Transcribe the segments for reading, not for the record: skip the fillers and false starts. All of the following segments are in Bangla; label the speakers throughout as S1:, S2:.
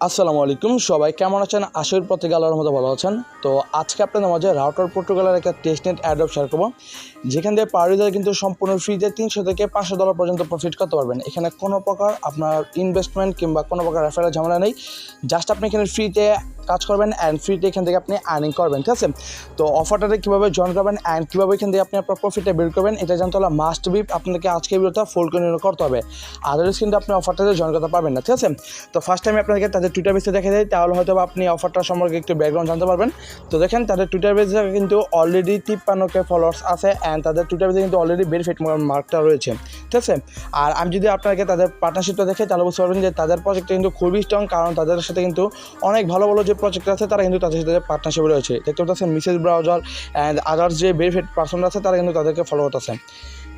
S1: আসসালামু আলাইকুম সবাই কেমন আছেন আশীর প্রত্যেকে আল্লাহর মতো ভালো আছেন। তো আজকে আপনাদের মাঝে রাউটার প্রোটোকলের একটা টেস্টনেট এয়ারড্রপ শেয়ার করবো, যেখান থেকে পার ইউজার কিন্তু সম্পূর্ণ ফ্রিতে $300 থেকে $500 পর্যন্ত প্রফিট করতে পারবেন। এখানে কোনো প্রকার আপনার ইনভেস্টমেন্ট কিংবা কোনো প্রকার রেফারেল ঝামেলা নেই, জাস্ট আপনি এখানে ফ্রিতে কাজ করবেন অ্যান্ড ফ্রিতে এখান থেকে আপনি আর্নিং করবেন। ঠিক আছে, তো অফারটাতে কীভাবে জয়েন করবেন অ্যান্ড কীভাবে এখান থেকে আপনি আপনার প্রফিটটা বের করবেন এটা জানতে হলে মাস্ট বি আপনাকে আজকে ভিডিওটা ফুল কন্টিনিউ করতে হবে, আদারওয়াইজ কিন্তু আপনি অফারটাতে জয়েন করতে পারবেন না। ঠিক আছে, তো ফার্স্ট টাইম আপনাকে তাদের টুইটার পেজে দেখে দেয়, তাহলে হয়তো আপনি অফারটা সম্পর্কে একটু ব্যাকগ্রাউন্ড জানতে পারবেন। তো দেখেন তাদের টুইটার পেজে কিন্তু অলরেডি 53K ফলোয়ার্স আছে অ্যান্ড তাদের টুইটার পেজে কিন্তু অলরেডি ভেরিফাইড মার্কটা রয়েছে। ঠিক আছে, আর আমি যদি আপনাকে তাদের পার্টনারশিপটা দেখে তাহলে বুঝতে পারবেন যে তাদের প্রজেক্টটা কিন্তু খুবই স্ট্রং, কারণ তাদের সাথে কিন্তু অনেক ভালো ভালো যে প্রজেক্ট আছে তারা কিন্তু তাদের সাথে পার্টনারশিপে রয়েছে। দেখতে পাচ্ছেন মেসেজ ব্রাউজার অ্যান্ড আদার্স যে ভেরিফাইড পার্সন আছে তারা কিন্তু তাদেরকে ফলো করতেছে।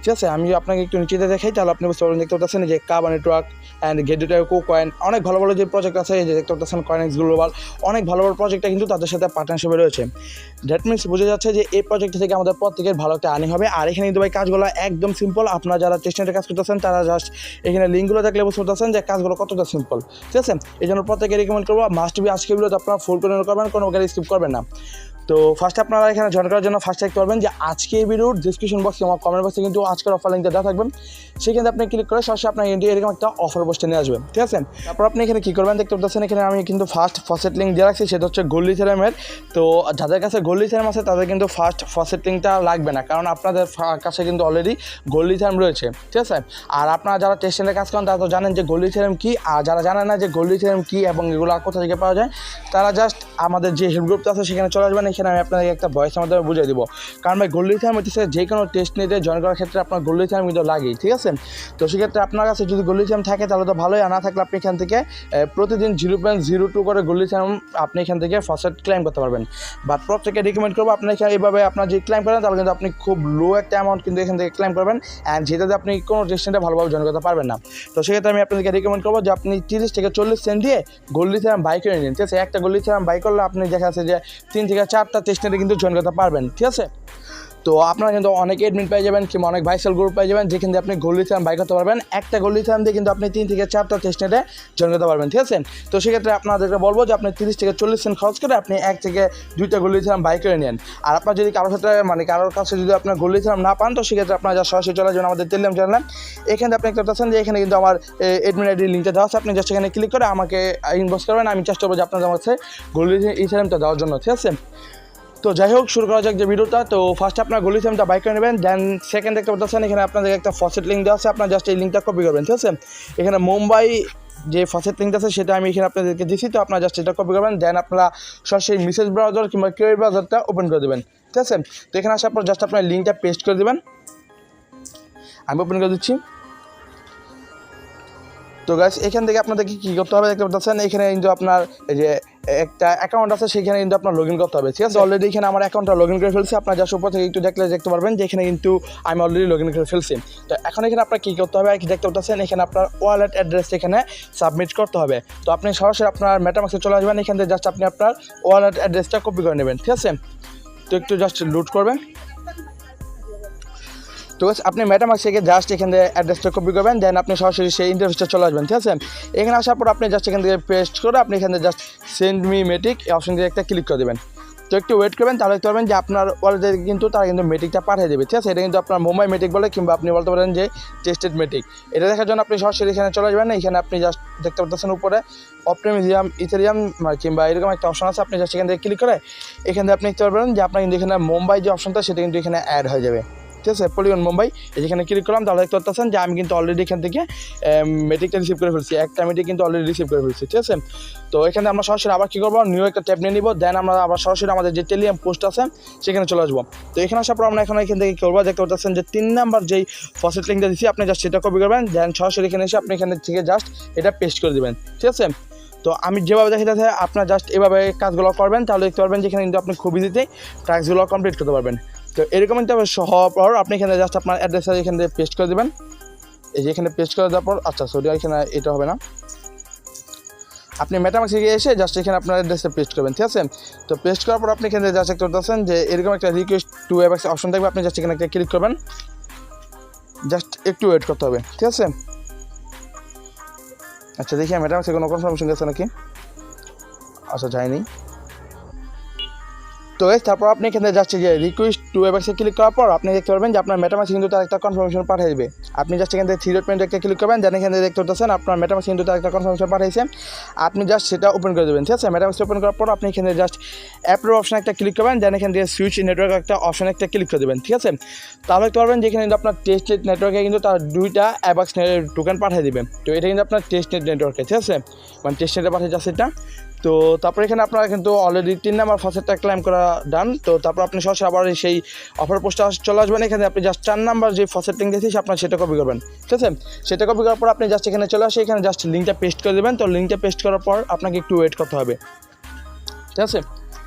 S1: ঠিক আছে, আমি আপনাকে একটু নিচেতে দেখাই তাহলে আপনি বুঝতে পারবেন। দেখতে পাচ্ছেন যে কাবা নেটওয়ার্ক অ্যান্ড গেটওয়ে কুকয়েন, অনেক ভালো ভালো যে প্রজেক্ট আছে, এই যে দেখতে পাচ্ছেন কয়েনএক্স গ্লোবাল, অনেক ভালো ভালো প্রজেক্টটা কিন্তু তাদের সাথে পার্টনারশিপে রয়েছে। দ্যাট মিনস বোঝা যাচ্ছে যে এই প্রজেক্ট থেকে আমাদের প্রত্যেকের ভালো একটা আর্নিং হবে। আর এখানে কিন্তু ভাই কাজগুলো একদম সিম্পল, আপনারা যারা টেস্টনেটে কাজ করতেছেন তারা জাস্ট এখানে লিঙ্কগুলো দেখলে বুঝতে পারতেছেন যে কাজগুলো কতটা সিম্পল। ঠিক আছে, এই জন্য প্রত্যেকে রিকমেন্ড করবো মাস্ট বি আজকে ভিডিওতে আপনারা ফুল কন্টিনিউ করবেন, কোনো প্রকার স্কিপ করবেন না। তো ফার্স্ট আপনারা এখানে জয়েন করার জন্য ফার্স্ট দেখতে পারবেন যে আজকে এই ভিডিওর ডিসক্রিপশন বক্সে আমার কমেন্ট বক্সে কিন্তু আজকের অফার লিঙ্কটা দেওয়া থাকবেন, সেখানে আপনি ক্লিক করে সরাসরি আপনার কিন্তু এরকম একটা অফার পোস্টে নিয়ে আসবেন। ঠিক আছে, তারপর আপনি এখানে কী করবেন দেখতে পাচ্ছেন এখানে আমি কিন্তু ফার্স্ট ফসেট লিঙ্ক দিয়ে রাখছি, সেটা হচ্ছে গোল্ড ইথেরিয়ামের। তো যাদের কাছে গোল্ড ইথেরিয়াম আছে তাদের কিন্তু ফার্স্ট ফসেট লিঙ্কটা লাগবে না, কারণ আপনাদের কাছে কিন্তু অলরেডি গোল্ড ইথেরিয়াম রয়েছে। ঠিক আছে, আর আপনারা যারা টেস্টনেটে কাজ করেন তারা তো জানেন যে গোল্ড ইথেরিয়াম কী, আর যারা জানেন না যে গোল্ড ইথেরিয়াম কী এবং এগুলো কোথা থেকে পাওয়া যায় তারা জাস্ট আমাদের যে হেল্প গ্রুপটা আছে সেখানে চলে আসবেন। এখানে আমি আপনাদের একটা ভয়েস মাধ্যমে বুঝিয়ে দিব, কারণ ভাই গোল্ড ইথেরিয়াম হচ্ছে যে কোনো টেস্টনেটে জয়েন করার ক্ষেত্রে আপনার গোল্ড ইথেরিয়াম কিন্তু লাগেই। ঠিক আছে, তো সেক্ষেত্রে আপনার কাছে যদি গোল্ড ইথেরিয়াম থাকে তাহলে তো ভালোই, আর না থাকলে আপনি এখান থেকে প্রতিদিন 0.02 করে গোল্ড ইথেরিয়াম আপনি এখান থেকে ফসেট ক্লেম করতে পারবেন। বাট প্রত্যেকে রিকমেন্ড করবো আপনি এখানে এইভাবে আপনার যে ক্লেম করেন তাহলে কিন্তু আপনি খুব লো একটা অ্যামাউন্ট কিন্তু এখান থেকে ক্লেম করবেন অ্যান্ড যেটাতে আপনি কোনো টেস্টনেটে ভালোভাবে জয়েন করতে পারবেন না। তো সেক্ষেত্রে আমি আপনাদেরকে রিকমেন্ড করবো যে আপনি 30 থেকে 40 সেন্ট দিয়ে গোল্ড ইথেরিয়াম বাই করে নিন। ঠিক আছে, একটা গোল্ড ইথেরিয়াম বাই করলে আপনি দেখা যাচ্ছে যে 3 থেকে 4টা টেস্টনেটে কিন্তু জয়েন করতে পারবেন। ঠিক আছে, তো আপনারা কিন্তু অনেক এডমিন পেয়ে যাবেন কিংবা অনেক ভাইসাল গ্রুপ পেয়ে যাবেন, যেখান থেকে আপনি গোল্ড ইথেরিয়াম বাই করতে পারবেন। একটা গোল্ড ইথেরিয়াম দিয়ে কিন্তু আপনি 3 থেকে 4টা টেস্টনেটে জয়েন করতে পারবেন। ঠিক আছে, তো সেক্ষেত্রে আপনাদেরকে বলবো যে আপনি 30 থেকে 40 সেন্ট খরচ করে আপনি 1 থেকে 2টা গোল্ড ইথেরিয়াম বাই করে নেন। আর আপনার যদি কারোর সাথে কারোর কাছে যদি আপনার গোল্ড ইথেরিয়াম না পান তো সেক্ষেত্রে আপনারা যা সরাসরি চলে যাবেন আমাদের টেলিগ্রাম চ্যানেলে। এখানে আপনি একটা পাচ্ছেন যে এখানে কিন্তু আমার এডমিন আইডি লিঙ্কটা দেওয়া আছে, আপনি জাস্ট এখানে ক্লিক করে আমাকে ইনবক্স করবেন, আমি চেষ্টা করবো যে আপনাদের কাছে গোল্ড ইথেরিয়ামটা দেওয়ার জন্য। ঠিক আছে, তো যাই হোক শুরু করা যাক যে ভিডিওটা। তো ফার্স্ট আপনার গোল্ড ইথেরিয়ামটা বাই করে নেবেন, দেন সেকেন্ড দেখতে পাচ্ছেন এখানে আপনাদের একটা ফসেট লিঙ্ক দেওয়া আছে, আপনার জাস্ট এই লিঙ্কটা কপি করবেন। ঠিক আছে, এখানে মুম্বাই যে ফসেট লিঙ্ক আছে সেটা আমি এখানে আপনাদেরকে দিচ্ছি, তো আপনারা জাস্ট এটা কপি করবেন, দেন আপনারা সরাসরি মেসেজ ব্রাউজার কিংবা কিউআর ব্রাউজারটা ওপেন করে দেবেন। ঠিক আছে, তো এখানে আসার পর জাস্ট আপনার লিঙ্কটা পেস্ট করে দেবেন, আমি ওপেন করে দিচ্ছি। তো গাইস এখান থেকে আপনাদেরকে কী করতে হবে দেখতে পাচ্ছেন এখানে কিন্তু আপনার এই যে একটা অ্যাকাউন্ট আছে সেখানে কিন্তু আপনার লগ ইন করতে হবে। ঠিক আছে, অলরেডি এখানে আমার অ্যাকাউন্টটা লগ ইন করে ফেলছি, আপনার জাস্ট উপর থেকে একটু দেখতে পারবেন যে এখানে কিন্তু আমি অলরেডি লগ ইন করে ফেলছি। তো এখন এখানে আপনার কী করতে হবে কি দেখতে পাচ্ছেন এখানে আপনার ওয়ালেট অ্যাড্রেস এখানে সাবমিট করতে হবে। তো আপনি সরাসরি আপনার মেটামাক্সে চলে আসবেন, এখান থেকে জাস্ট আপনি আপনার ওয়ালেট অ্যাড্রেসটা কপি করে নেবেন। ঠিক আছে, তো একটু জাস্ট লুট করবেন। তো আপনি মেটামাক্স থেকে জাস্ট এখান থেকে অ্যাড্রেসটা কপি করবেন, দেন আপনি সরাসরি সেই ইন্টারফেসটা চলে আসবেন। ঠিক আছে, এখানে আসার পর আপনি জাস্ট এখান থেকে পেস্ট করে আপনি এখানে জাস্ট সেন্ড মি মেটিক এই অপশন দিয়ে একটা ক্লিক করে দেবেন। তো একটু ওয়েট করবেন, তাহলে দেখতে পারবেন যে আপনার ওয়ালেটে কিন্তু তারা কিন্তু মেটিকটা পাঠিয়ে দেবে। ঠিক আছে, এটা কিন্তু আপনার মুম্বাই মেটিক বলে কিংবা আপনি বলতে পারেন যে টেস্টেড মেটিক। এটা দেখার জন্য আপনি সরাসরি এখানে চলে আসবেন, এখানে আপনি জাস্ট দেখতে পাচ্ছেন উপরে অপটিমিজিয়াম ইথেরিয়াম কিংবা এরকম একটা অপশন আছে, আপনি জাস্ট এখান থেকে ক্লিক করে এখান থেকে আপনি দেখতে পারবেন যে আপনার কিন্তু এখানে মুম্বাই যে অপশনটা সেটা কিন্তু এখানে অ্যাড হয়ে যাবে। ঠিক আছে, পলিগন মুম্বাই যেখানে ক্লিক করলাম তাহলে দেখতে পাচ্ছেন যে আমি কিন্তু অলরেডি এখান থেকে মেটিকটা রিসিভ করে ফেলছি, একটা মেটিক কিন্তু অলরেডি রিসিভ করে ফেলছি। ঠিক আছে, তো এখানে আমরা সরাসরি আবার কী করবো নিউ একটা ট্যাব নিয়ে নিব, দেন আমরা আবার সরাসরি আমাদের যে টেলিগ্রাম পোস্ট আছে সেখানে চলে আসবো। তো এখানে আসার পর আমরা এখান থেকে কী করবো দেখতে পাচ্ছেন যে 3 নাম্বার যেই ফসেট লিঙ্কটা দিচ্ছি আপনি জাস্ট সেটা কপি করবেন, দেন সরাসরি এখানে এসে আপনি এখানে থেকে জাস্ট এটা পেস্ট করে দেবেন। ঠিক আছে, তো আমি যেভাবে দেখাতে আপনার জাস্ট এভাবে কাজগুলো করবেন, তাহলে দেখতে পারবেন যে এখানে কিন্তু আপনি খুব ইজিতেই টাস্কগুলো কমপ্লিট করতে পারবেন। তো এরকম একটা হওয়ার পর আপনি এখানে জাস্ট আপনার অ্যাড্রেসটা এখান থেকে পেস্ট করে দেবেন, এই যে এখানে পেস্ট করে দেওয়ার পর আচ্ছা সরি এখানে এটা হবে না, আপনি মেটামাক্সে গিয়ে এসে জাস্ট এখানে আপনার অ্যাড্রেসটা পেস্ট করবেন। ঠিক আছে, তো পেস্ট করার পর আপনি এখানে জাস্ট একটা করতেছেন যে এরকম একটা রিকোয়েস্ট টু অ্যাপস অপশন থাকবে, আপনি জাস্ট এখানে একটা ক্লিক করবেন, জাস্ট একটু ওয়েট করতে হবে। ঠিক আছে, আচ্ছা দেখি মেটামাক্সে কোনো কনফার্মেশন গেছে নাকি। আচ্ছা যায়নি। তো তারপর আপনি এখানে যাচ্ছে যে রিকোয়েস্ট টু এবাক্সে ক্লিক করার পর আপনি দেখতে পারবেন যে আপনার মেটামাস্ক কিন্তু তার একটা কনফার্মেশন পাঠিয়ে দেবে। আপনি জাস্ট এখান থেকে থ্রি ডট পয়েন্টে একটা ক্লিক করবেন, দেন এখানে দেখতে পাচ্ছেন আপনার মেটামাস্ক কিন্তু তার একটা কনফার্মেশন পাঠিয়েছে। আপনি জাস্ট সেটা ওপেন করে দেবেন, ঠিক আছে। মেটামাস্ক ওপেন করার পর আপনি এখানে জাস্ট অ্যাপ্রুভ অপশন একটা ক্লিক করবেন, দেন এখান থেকে সুইচ নেটওয়ার্ক একটা অপশন একটা ক্লিক করে দেবেন, ঠিক আছে। তাহলে দেখতে পারবেন যে এখানে কিন্তু আপনার টেস্টনেট নেটওয়ার্কে কিন্তু তার 2টা অ্যাবাক্স টোকেন পাঠিয়ে দেবে। তো এটা কিন্তু আপনার টেস্টনেট নেটওয়ার্কে, ঠিক আছে, মানে টেস্টনেটে পাঠিয়ে যাচ্ছে এটা। তো তারপরে এখানে আপনারা কিন্তু অলরেডি 3 নাম্বার ফাসেটটা ক্লাইম করা ডান। তো তারপর আপনি সরাসরি আবার সেই অফার পোস্টে চলে আসবেন। এখানে আপনি জাস্ট 4 নাম্বার যে ফাসেট লিঙ্ক দিয়েছি আপনার সেটা কপি করবেন, ঠিক আছে। সেটা কপি করার পর আপনি জাস্ট এখানে চলে আসে, এখানে জাস্ট লিঙ্কটা পেস্ট করে দেবেন। তো লিঙ্কটা পেস্ট করার পর আপনাকে একটু ওয়েট করতে হবে, ঠিক আছে।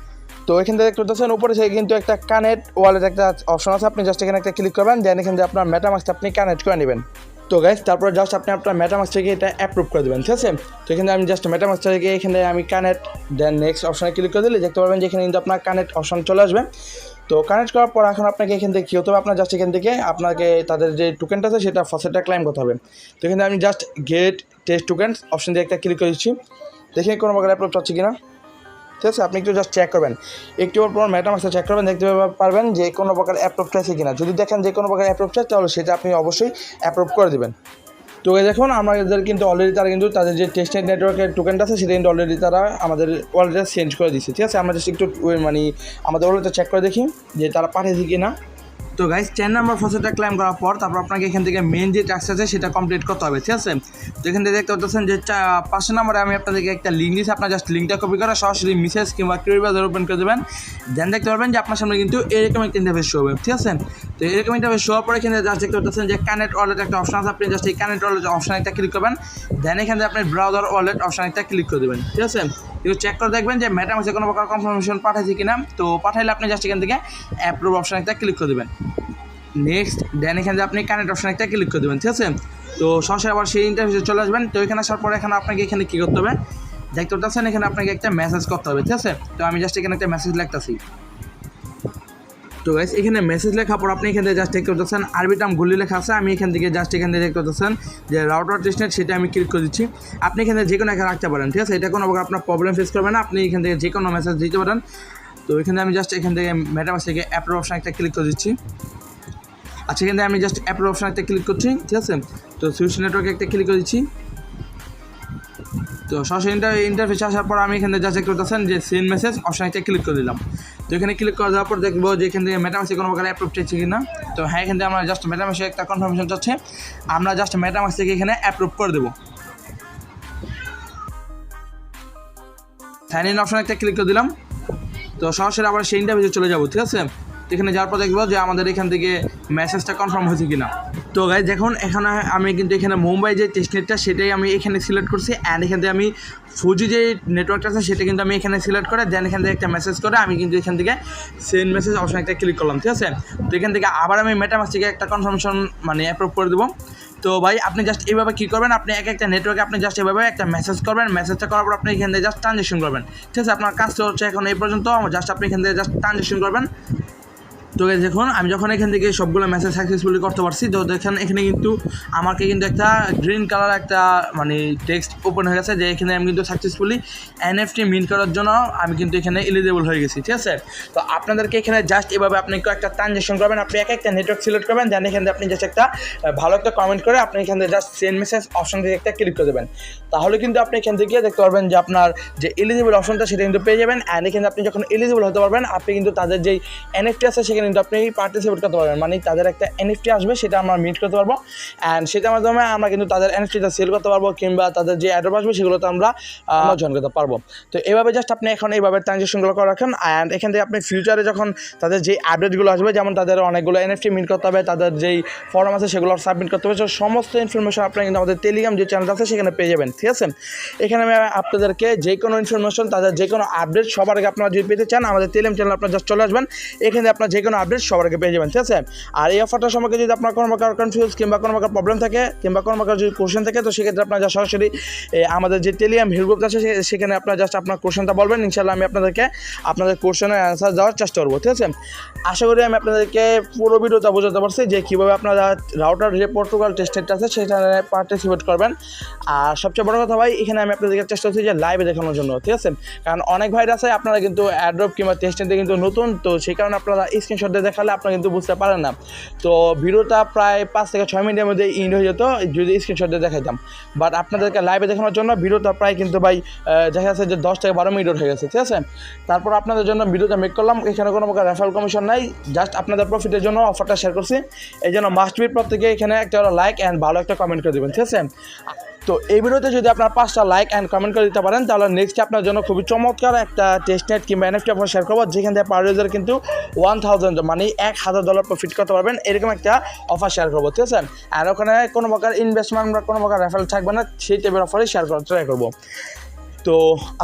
S1: তো এখান থেকে দেখতে পাচ্ছেন উপরে সে কিন্তু একটা কানেক্ট ওয়ালেট একটা অপশন আছে, আপনি জাস্ট এখানে একটা ক্লিক করবেন, দেন এখান থেকে আপনার মেটামাস্ক আপনি কানেক্ট করে নেবেন। তো গাইস তারপর জাস্ট আপনি আপনার মেটামাস্ক থেকে এটা অ্যাপ্রুভ করে দেবেন, ঠিক আছে। তো এখানে আমি জাস্ট মেটামাস্ক থেকে এখানে আমি কানেক্ট, দেন নেক্সট অপশনে ক্লিক করে দিলে দেখতে পারবেন যে এখানে কিন্তু আপনার কানেক্ট অপশন চলে আসবে। তো কানেক্ট করার পর এখন আপনাকে এখান থেকে কী হতে হবে, আপনার জাস্ট এখান থেকে আপনাকে তাদের যে টোকেনটা আছে সেটা ফার্স্টটা ক্লাইম করতে হবে। তো এখানে আমি just get test tokens option দিয়ে একটা ক্লিক করে দিচ্ছি, দেখে কোনো প্রকার অ্যাপ্রুভ চাচ্ছি কিনা, ঠিক আছে। আপনি একটু জাস্ট চেক করবেন, একটু পর মেটামাস্কে চেক করবেন, দেখতে পারবেন যে কোনো প্রকার অ্যাপ্রুভ চাইছে কিনা। যদি দেখেন যে কোনো প্রকার অ্যাপ্রুভ চাই তাহলে সেটা আপনি অবশ্যই অ্যাপ্রুভ করে দেবেন। তো দেখুন আমাদের কিন্তু অলরেডি তারা কিন্তু তাদের যে টেস্টনেট নেটওয়ার্কের টোকেনটা আছে সেটা কিন্তু অলরেডি তারা আমাদের ওয়ালেটে চেঞ্জ করে দিচ্ছে, ঠিক আছে। আমরা জাস্ট একটু মানে আমাদের ওয়ালেটে চেক করে দেখি যে তারা পাঠিয়েছে কি না। তো গাইস 10 নাম্বার ফাসেটটা ক্লাইম করার পর তারপর আপনাকে এখান থেকে মেন যে টাস্ক আছে সেটা কমপ্লিট করতে হবে, ঠিক আছে। তো এখান থেকে দেখতে পাচ্ছেন যে 5 নাম্বারে আমি আপনাদেরকে একটা লিঙ্ক দিয়েছি, আপনার জাস্ট লিঙ্কটা কপি করে সরাসরি মেসেজ কিংবা ক্রিউ ব্রাউজার ওপেন করে দেবেন, দেন দেখতে পারবেন যে আপনার সামনে কিন্তু এরকম একটা ইন্টারফেস শো হবে, ঠিক আছে। তো এরকম ইন্টারফেস শো হওয়ার পরে এখানে জাস্ট দেখতে পাচ্ছেন যে কানেক্ট ওয়ালেট একটা অপশন আছে, আপনি জাস্ট এই কানেক্ট ওয়ালেট অপশন একটা ক্লিক করবেন, দেন এখান থেকে আপনি ব্রাউজার ওয়ালেট অপশন একটা ক্লিক করে দেবেন, ঠিক আছে। একটু চেক করে দেখবেন যে মেটামাস্কে কোনো প্রকার কনফার্মেশন পাঠাইছে কিনা। তো পাঠাইলে আপনি জাস্ট এখান থেকে অ্যাপ্রুভ অপশন একটা ক্লিক করে দেবেন, নেক্সট দেন এখানে আপনি কানেক্ট অপশন একটা ক্লিক করে দেবেন, ঠিক আছে। তো সরাসরি আবার সেই ইন্টারফেসে চলে আসবেন। তো এখানে আসার পরে এখানে আপনাকে এখানে কী করতে হবে দেখতে পাচ্ছেন, এখানে আপনাকে একটা মেসেজ করতে হবে, ঠিক আছে। তো আমি জাস্ট এখানে একটা মেসেজ লিখতেছি। তো গাইস এখানে মেসেজ লেখার পর আপনি এখান থেকে জাস্ট দেখতে পাচ্ছেন আরবি টার্ম গুলি লেখা আছে, আমি এখান থেকে জাস্ট এখান থেকে দেখতে পাচ্ছেন যে রাউটার টেস্টনেট সেটা আমি ক্লিক করে দিচ্ছি। আপনি এখানে যে কোনো একটা রাখতে পারেন, ঠিক আছে। এটা কোনো আপনার প্রবলেম ফেস করবে না, আপনি এখান থেকে যে কোনো মেসেজ দিতে পারেন। তো এখানে আমি জাস্ট এখান থেকে মেটামাস্ক থেকে অ্যাপ্রুভ অপশন একটা ক্লিক করে দিচ্ছি। আচ্ছা এখানে আমি জাস্ট অ্যাপ্রুভ অপশন একটা ক্লিক করছি, ঠিক আছে। তো সুইচ নেটওয়ার্কে একটা ক্লিক করে দিচ্ছি। তো সরাসরি ইন্টারফেসে আসার পর আমি এখানে জাস্ট করতেছেন যে সেন্ড মেসেজ অপশন একটা ক্লিক করে দিলাম। তো এখানে ক্লিক করে দেওয়ার পর দেখবো যে এখান থেকে মেটামাস্কে কোনো প্রকার অ্যাপ্রুভ চাইছে কিনা। তো হ্যাঁ এখান থেকে আমরা জাস্ট মেটামাস্কে একটা কনফার্মেশন চাচ্ছে, আমরা জাস্ট মেটামাস্ক থেকে এখানে অ্যাপ্রুভ করে দেবো। সাইন ইন অপশন একটা ক্লিক করে দিলাম। তো সরাসরি আবার সেই ইন্টারফেসে চলে যাবো, ঠিক আছে। এখানে যাওয়ার পর দেখবো যে আমাদের এখান থেকে মেসেজটা কনফার্ম হয়েছে কিনা। তো গাইজ দেখুন এখানে আমি কিন্তু এখানে মুম্বাই যে টেস্টনেটটা সেটাই আমি এখানে সিলেক্ট করছি, অ্যান্ড এখান থেকে আমি ফুজি যে নেটওয়ার্কটা আছে সেটা কিন্তু আমি এখানে সিলেক্ট করে দেন এখান থেকে একটা মেসেজ করে আমি কিন্তু এখান থেকে সেন্ড মেসেজ অপশন একটা ক্লিক করলাম, ঠিক আছে। তো এখান থেকে আবার আমি মেটামাস্ক থেকে একটা কনফার্মেশন মানে অ্যাপ্রুভ করে দেবো। তো ভাই আপনি জাস্ট এইভাবে কী করবেন, আপনি একটা নেটওয়ার্কে আপনি জাস্ট এভাবে একটা মেসেজ করবেন, মেসেজটা করার পর আপনি এখান থেকে জাস্ট ট্রানজেকশন করবেন, ঠিক আছে। আপনার কাজটা হচ্ছে এখন এই পর্যন্ত, জাস্ট আপনি এখান থেকে জাস্ট ট্রানজেকশন করবেন। তো দেখুন আমি যখন এখান থেকে সবগুলো মেসেজ সাকসেসফুলি করতে পারছি, তো দেখেন এখানে কিন্তু আমাকে কিন্তু একটা গ্রিন কালার একটা মানে টেক্সট ওপেন হয়ে গেছে যে এখানে আমি কিন্তু সাকসেসফুলি এনএফটি মিন্ট করার জন্য আমি কিন্তু এখানে এলিজিবল হয়ে গেছি, ঠিক আছে। তো আপনাদেরকে এখানে জাস্ট এভাবে আপনি একটা ট্রানজেকশন করবেন, আপনি একটা নেটওয়ার্ক সিলেক্ট করবেন, দেন এখান থেকে আপনি জাস্ট একটা ভালো একটা কমেন্ট করে আপনি এখান থেকে জাস্ট সেন্ড মেসেজ অপশন থেকে একটা ক্লিক করে দেবেন। তাহলে কিন্তু আপনি এখান থেকে দেখতে পারবেন যে আপনার যে এলিজিবল অপশনটা সেটা কিন্তু পেয়ে যাবেন। অ্যান্ড এখানে আপনি যখন এলিজিবল হতে পারবেন আপনি কিন্তু তাদের যেই এনএফটি আছে সেখানে কিন্তু আপনি পার্টিসিপেট করতে পারবেন, মানে তাদের একটা এনএফটি আসবে সেটা আমরা মিট করতে পারবো, অ্যান্ড সেটার মাধ্যমে আমরা কিন্তু তাদের এনএফটিটা সেল করতে পারবো কিংবা তাদের যে অ্যাড্রপ আসবে সেগুলোতে আমরা জয়েন করতে পারবো। তো এইভাবে জাস্ট আপনি এখন এইভাবে ট্রানজেকশনগুলো করে রাখেন, অ্যান্ড এখান থেকে আপনি ফিউচারে যখন তাদের যে আপডেটগুলো আসবে, যেমন তাদের অনেকগুলো এনএফটি মিট করতে হবে, তাদের যেই ফর্ম আছে সেগুলো সাবমিট করতে হবে, সমস্ত ইনফরমেশন আপনারা কিন্তু আমাদের টেলিগ্রাম যে চ্যানেলটা আছে সেখানে পেয়ে যাবেন, ঠিক আছে। এখানে আমি আপনাদেরকে যে কোনো ইনফরমেশন তাদের যে কোনো আপডেট সবার আগে আপনারা যদি পেতে চান আমাদের টেলিগ্রাম চ্যানেল আপনারা জাস্ট চলে আসবেন, এখানে আপনার যে কোনো সম্পূর্ণ আপডেট সবার আগে পেয়ে যাবেন, ঠিক আছে। আর এই অফারটার সম্পর্কে যদি আপনার কোনো প্রকার কনফিউজ কিংবা কোনো প্রকার প্রবলেম থাকে কিংবা কোনো প্রকার যদি কোশ্চেন থাকে, তো সেক্ষেত্রে আপনার যা সরাসরি আমাদের যে টেলিগ্রাম গ্রুপ আছে সেখানে আপনার জাস্ট আপনার কোশ্চেনটা বলবেন, ইনশাআল্লাহ আমি আপনাদের কোশ্চেনের অ্যান্সার দেওয়ার চেষ্টা করবো, ঠিক আছে। আশা করি আমি আপনাদেরকে পুরো ভিডিওটা বোঝাতে পারছি যে কীভাবে আপনারা রাউটার যে পর্তুগাল টেস্টনেট আছে সেখানে পার্টিসিপেট করবেন। আর সবচেয়ে বড় কথা ভাই, এখানে আমি আপনাদেরকে চেষ্টা করছি যে লাইভে দেখানোর জন্য, ঠিক আছে। কারণ অনেক ভাইরা আছে আপনারা কিন্তু অ্যাড্রপ কিংবা টেস্টনেটে কিন্তু নতুন, তো সেই কারণে আপনারা স্ক্রিনশট দিয়ে দেখালে আপনারা কিন্তু বুঝতে পারেন না। তো ভিডিওটা প্রায় 5 থেকে 6 মিনিটের মধ্যে ইন্ড হয়ে যেত যদি স্ক্রিনশট দিয়ে দেখাইতাম, বাট আপনাদেরকে লাইভে দেখানোর জন্য ভিডিওটা প্রায় কিন্তু ভাই দেখা যাচ্ছে যে 10 থেকে 12 মিনিট হয়ে গেছে, ঠিক আছে। তারপর আপনাদের জন্য ভিডিওটা মেক করলাম, এখানে কোনো প্রকার রেফারেল কমিশন নাই, জাস্ট আপনাদের প্রফিটের জন্য অফারটা শেয়ার করছি। এই জন্য মাস্ট বি প্রত্যেকে এখানে একটা লাইক অ্যান্ড ভালো একটা কমেন্ট করে দেবেন, ঠিক আছে। তো এই ভিডিওতে যদি আপনার 5টা লাইক অ্যান্ড কমেন্ট করে দিতে পারেন, তাহলে নেক্সট আপনার জন্য খুবই চমৎকার একটা টেস্টনেট কিংবা এনএফটি অফার শেয়ার করবো, যেখান থেকে পার ইউজার কিন্তু $1000 মানে $1000 প্রফিট করতে পারবেন, এরকম একটা অফার শেয়ার করবো, ঠিক আছে। আর ওখানে কোনো প্রকার ইনভেস্টমেন্ট বা কোনো প্রকার রেফারেল থাকবে না, সেই টাইপের অফারই শেয়ার করার ট্রাই করবো। তো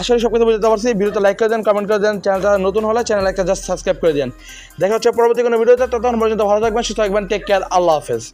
S1: আসলে সব কথা বুঝতে পারছি, ভিডিওতে লাইক করে দেন, কমেন্ট করে দেন, চ্যানেলটা নতুন হলে চ্যানেল একটা জাস্ট সাবস্ক্রাইব করে দেন। দেখা হচ্ছে পরবর্তী কোনো ভিডিওতে, ততক্ষণ পর্যন্ত ভালো থাকবেন, সুস্থ থাকবেন, টেক কেয়ার, আল্লাহ হাফেজ।